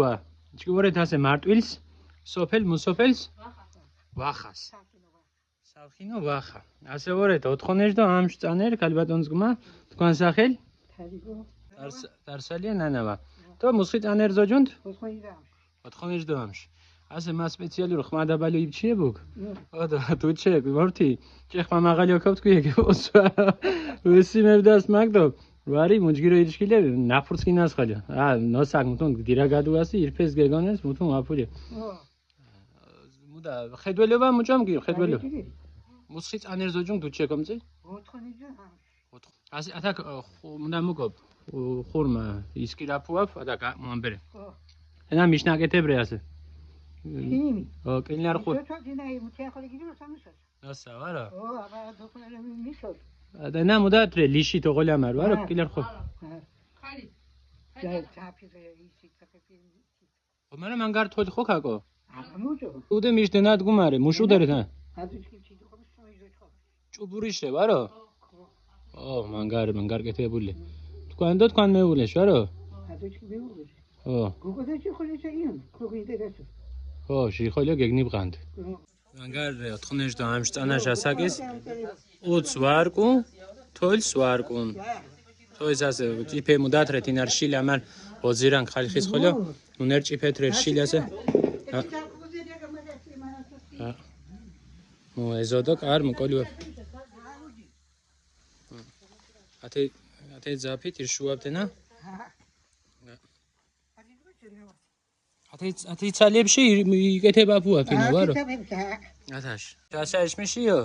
ვა ჭკუარეთ ასე მარტვილს სოფელ მუსოფელს ვახას სალხინო ვახა ასე ვორეთ ოთხონეშ და ამში წანერ ქალბატონს გმა თქვენ სახელ დარსალია ნანავა და მუსხი წანერ ზოჯუნდ ოთხონეშ და ამში ასე მას სპეციალურ ხმადაბალი იბჩიებუქ ოდა თუჩე ვორთი ჭეხმა მაღალი ოქავ თქვი ეგოსვა ვესიმევდას მაგდო ვარი მუჯგირო ირიშკილე ნაფურცკინას ხაჯა ნოსაკ მუთუნ დირაგადუასი ირფეს გეგონეს მუთუნ აფული მუდა ხედველება მუჭამგი ხედველება მუსხი წანერ ზოჯუნ დუჩე კომწი ოთხონეჯა ასე ათაკ მუდა მუკობ ხურმა ისკირაფუაფ და მომბერე ენა მიშნაკეთებრე ასე Kimi? O, kenar khur. Çok dinay mutiyakhle gidiyor sanmışsın. Nasıl var o? O, ama dokuları misol. Da na muda tre lishi to qolamar var o kenar khur. Khali. Khali. Tapire isi tapire. O mera mangar toli xo khako. Amujo. Ude mishdnad gumare, mushudere ta. Hadishki chidi khobish shoyjo. Chuburishe var o? O, mangar getebuli. Tkanda tkan mevulesh var o? Hadishki mevulesh. O. Gogodachi kholisha iyon. Khogiderash. ო, შიხოლია გეგნიბყანთ. მაგარ 4 და ამში წანაშ ასაკის 20 ვარკუ, თოილს ვარკუნ. თოილს ასე ჭიფე მუდათრეთ ინარ შილი ამან ბოძირან ხალხის ხოლო, უნერ ჭიფეთრე შილი ასე. მო ეზოდო კარ მოკოლიო. ათე ზაფით ირშუავდენა? ათი ცალიებში იკეთება ფუაფინა ვარო? ათაში. დასაიშმიშიო?